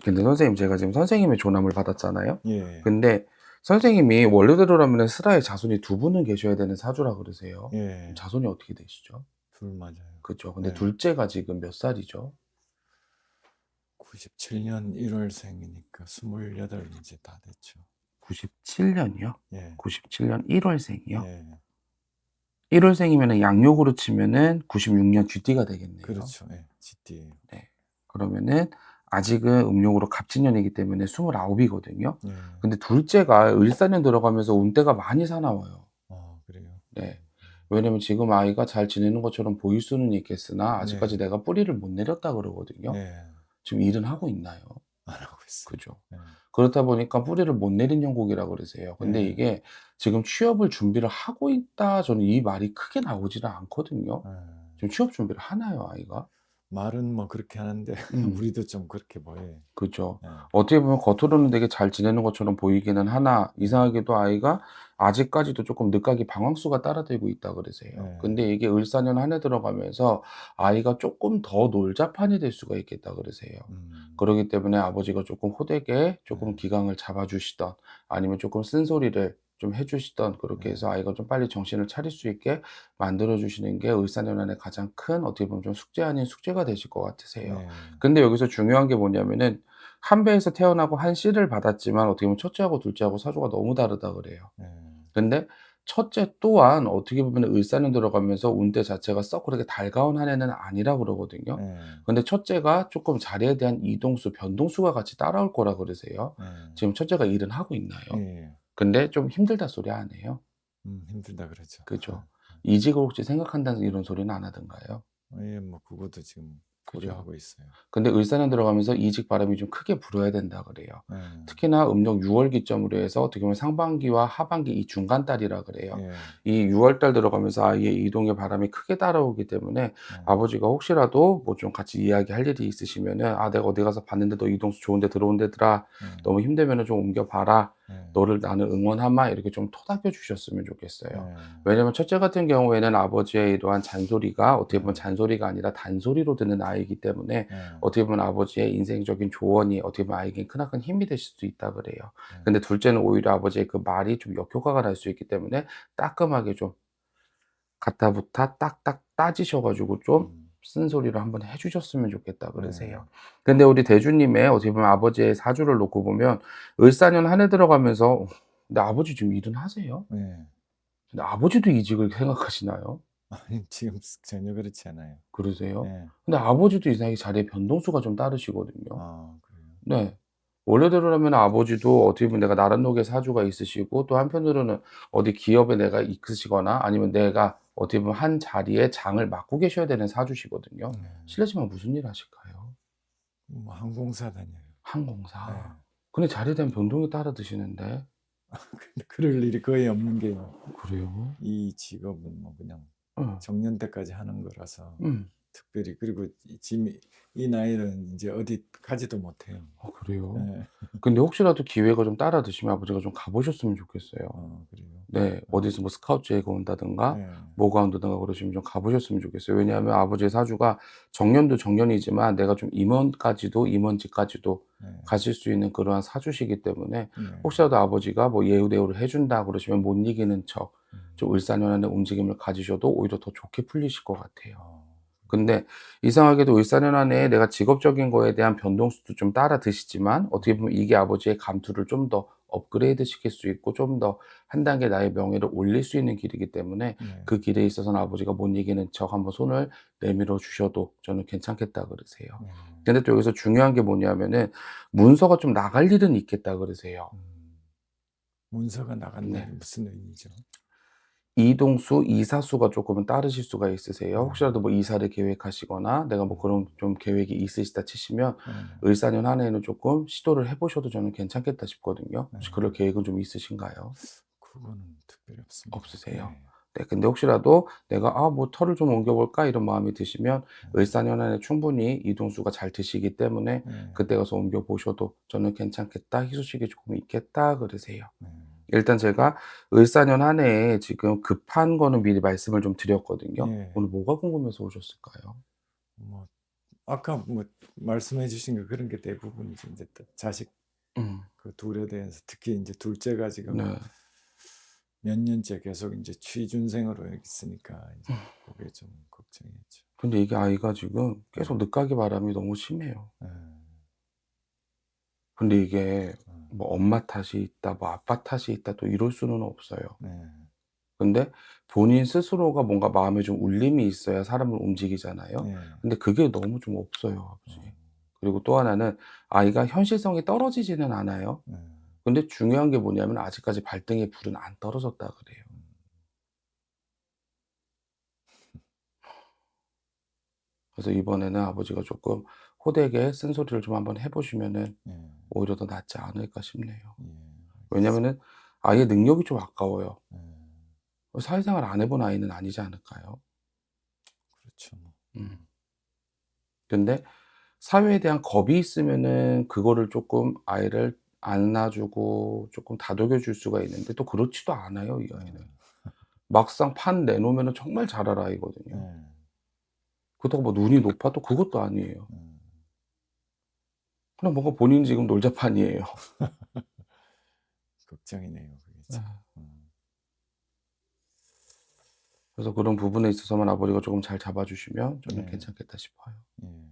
근데 선생님 제가 지금 선생님의 조남을 받았잖아요. 예, 근데 선생님이 원래대로라면 슬하에 자손이 두 분은 계셔야 되는 사주라 그러세요. 그럼 예, 자손이 어떻게 되시죠? 둘 맞아요. 그죠. 근데 예, 둘째가 지금 몇 살이죠? 97년 1월생이니까 28 이제 다 됐죠. 97년이요? 예, 97년 1월생이요? 예, 1월생이면 양력으로 치면은 96년 쥐띠가 되겠네요. 그렇죠. 예, GT. 네. 그러면은 아직은 음력으로 갑진년이기 때문에 29이거든요. 예, 근데 둘째가 을사년 들어가면서 운대가 많이 사나워요. 그래요. 네. 왜냐면 지금 아이가 잘 지내는 것처럼 보일 수는 있겠으나 네, 아직까지 내가 뿌리를 못 내렸다 그러거든요. 네, 지금 일은 하고 있나요? 안 하고 있어요. 그죠. 예, 그렇다 보니까 뿌리를 못 내린 형국이라 그러세요. 근데 예, 이게 지금 취업을 준비를 하고 있다, 저는 이 말이 크게 나오지는 않거든요. 예. 지금 취업 준비를 하나요, 아이가? 말은 뭐 그렇게 하는데 음. 우리도 좀 그렇게 보여요. 그죠. 예, 어떻게 보면 겉으로는 되게 잘 지내는 것처럼 보이기는 하나 이상하게도 아이가 아직까지도 조금 늦가기 방황수가 따라들고 있다 그러세요. 예, 근데 이게 을사년 한 해 들어가면서 아이가 조금 더 놀자판이 될 수가 있겠다 그러세요. 음, 그러기 때문에 아버지가 조금 호되게 예, 조금 기강을 잡아주시던 아니면 조금 쓴소리를 좀 해주시던 그렇게 예, 해서 아이가 좀 빨리 정신을 차릴 수 있게 만들어 주시는 게 을사년 안에 가장 큰 어떻게 보면 좀 숙제 아닌 숙제가 되실 것 같으세요. 네, 근데 여기서 중요한 게 뭐냐면은 한 배에서 태어나고 한 씨를 받았지만 어떻게 보면 첫째하고 둘째하고 사주가 너무 다르다 그래요. 예, 근데 첫째 또한 어떻게 보면 을사년 들어가면서 운대 자체가 썩 그렇게 달가운 한 해는 아니라 그러거든요. 예, 근데 첫째가 조금 자리에 대한 이동수, 변동수가 같이 따라올 거라 그러세요. 예, 지금 첫째가 일은 하고 있나요? 예, 근데 좀 힘들다 소리 안 해요. 힘들다 그러죠. 그죠. 이직을 혹시 생각한다는 이런 소리는 안 하던가요? 예, 뭐 그것도 지금 그죠. 고려하고 있어요. 근데 을사년 들어가면서 이직 바람이 좀 크게 불어야 된다 그래요. 예, 특히나 음력 6월 기점으로 해서 어떻게 보면 상반기와 하반기 이 중간 달이라 그래요. 예, 이 6월 달 들어가면서 아이의 이동의 바람이 크게 따라오기 때문에 예, 아버지가 혹시라도 뭐 좀 같이 이야기할 일이 있으시면은 "아 내가 어디 가서 봤는데 너 이동수 좋은 데 들어온 데더라. 예, 너무 힘들면은 좀 옮겨 봐라. 예, 너를 나는 응원하마." 이렇게 좀 토닥여 주셨으면 좋겠어요. 예, 왜냐면 첫째 같은 경우에는 아버지의 이러한 잔소리가 어떻게 보면 예, 잔소리가 아니라 단소리로 듣는 아이이기 때문에 예, 어떻게 보면 아버지의 인생적인 조언이 어떻게 보면 아이에겐 크나큰 힘이 되실 수도 있다 그래요. 예, 근데 둘째는 오히려 아버지의 그 말이 좀 역효과가 날 수 있기 때문에 따끔하게 좀 가타부타 딱딱 따지셔 가지고 좀 음, 쓴소리를 한번 해 주셨으면 좋겠다 예, 그러세요. 근데 우리 대주님의 어떻게 보면 아버지의 사주를 놓고 보면 을사년 한 해 들어가면서 근데 아버지 지금 일은 하세요? 예. 근데 아버지도 이직을 생각하시나요? 아니 지금 전혀 그렇지 않아요. 그러세요? 예, 근데 아버지도 이상하게 자리에 변동수가 좀 따르시거든요. 그래요. 네. 원래대로라면 아버지도 어떻게 보면 내가 나랏록의 사주가 있으시고 또 한편으로는 어디 기업에 내가 있으시거나 아니면 내가 어떻게 보면 한 자리에 장을 맡고 계셔야 되는 사주시거든요. 예. 실례지만 무슨 일 하실까요? 뭐 항공사 다녀요. 예. 항공사. 근데 자리에 대한 변동이 따라 드시는데. 근데 그럴 일이 거의 없는 게요. 그래요? 이 직업은 뭐 그냥 어. 정년 때까지 하는 거라서 음. 특별히 그리고 지금 이 나이는 이제 어디 가지도 못해요. 아 그래요? 예. 근데 혹시라도 기회가 좀 따라 드시면 아버지가 좀 가 보셨으면 좋겠어요. 그래요. 네. 어디서 뭐 스카우트제의가 온다든가 예. 뭐가 온다든가 그러시면 좀 가 보셨으면 좋겠어요. 왜냐하면 아버지의 사주가 정년도 정년이지만 내가 좀 임원까지도 임원직까지도 예. 가실 수 있는 그러한 사주시기 때문에 네. 혹시라도 아버지가 뭐 예우대우를 해 준다 그러시면 못 이기는 척 좀 을사년안의 움직임을 가지셔도 오히려 더 좋게 풀리실 것 같아요. 어. 근데 이상하게도 을사년안에 내가 직업적인 거에 대한 변동수도 좀 따라 드시지만 어떻게 보면 이게 아버지의 감투를 좀 더 업그레이드 시킬 수 있고 좀 더 한 단계 나의 명예를 올릴 수 있는 길이기 때문에 네. 그 길에 있어서는 아버지가 못 이기는 척 한번 손을 내밀어 주셔도 저는 괜찮겠다 그러세요. 네. 근데 또 여기서 중요한 게 뭐냐면은 문서가 좀 나갈 일은 있겠다 그러세요. 문서가 나간다는 네. 게 무슨 의미죠? 이동수, 이사수가 쪼끔은 따르실 수가 있으세요. 네. 혹시라도 뭐 이사를 계획하시거나 내가 뭐 그런 좀 계획이 있으시다 치시면 네. 을사년 한 해에는 쪼끔 시도를 해 보셔도 저는 괜찮겠다 싶거든요. 네. 혹시 그럴 계획은 좀 있으신가요? 그거는 특별히 없습니다. 없으세요? 예. 네. 근데 혹시라도 '내가 뭐 터를 좀 옮겨 볼까?' 이런 마음이 드시면 을사년 안에 충분히 이동수가 잘 되시기 때문에 네. 그때 가서 옮겨 보셔도 저는 '괜찮겠다. 희소식이 조금 있겠다.' 그러세요. 네. 일단 제가 을사년 한 해에 지금 급한 거는 미리 말씀을 좀 드렸거든요. 예. 오늘 뭐가 궁금해서 오셨을까요? 뭐 아까 뭐 말씀해 주신 거 그런 게 대부분이죠. 이제 자식 음. 그 둘에 대해서 특히 이제 둘째가 지금 네. 몇 년째 계속 이제 취준생으로 있으니까 이제 그게 좀 걱정이죠. 근데 이게 아이가 지금 네. 계속 늦가기 바람이 너무 심해요. 네. 근데 이게 네. 뭐 엄마 탓이 있다, 뭐 아빠 탓이 있다 또 이럴 수는 없어요. 네. 근데 본인 스스로가 뭔가 마음에 좀 울림이 있어야 사람을 움직이잖아요. 네. 근데 그게 너무 좀 없어요, 아버지. 어. 그리고 또 하나는 아이가 현실성이 떨어지지는 않아요. 네. 근데 중요한 게 뭐냐면 아직까지 발등에 불은 안 떨어졌다 그래요. 그래서 이번에는 아버지가 조금 호되게 쓴소리를 좀 한번 해 보시면은 예. 오히려 더 낫지 않을까 싶네요. 예. 알겠습니다. 왜냐면은 아이의 능력이 좀 아까워요. 예. 사회생활 안 해본 아이는 아니지 않을까요? 그렇죠. 뭐. 음. 근데 사회에 대한 겁이 있으면은 그거를 쪼끔 아이를 안아 주고 쪼끔 다독여 줄 수가 있는데 또 그렇지도 않아요, 이 아이는. 막상 판 내놓으면은 정말 잘할 아이거든요. 예. 그렇다고 뭐 눈이 높아? 또 그것도 아니에요. 예. 그냥 뭔가 본인이 지금 놀자판이에요. 걱정이네요. 그게 예. 참. 그래서 그런 부분에 있어서만 아버지가 조금 잘 잡아 주시면 저는 예. 괜찮겠다 싶어요. 예.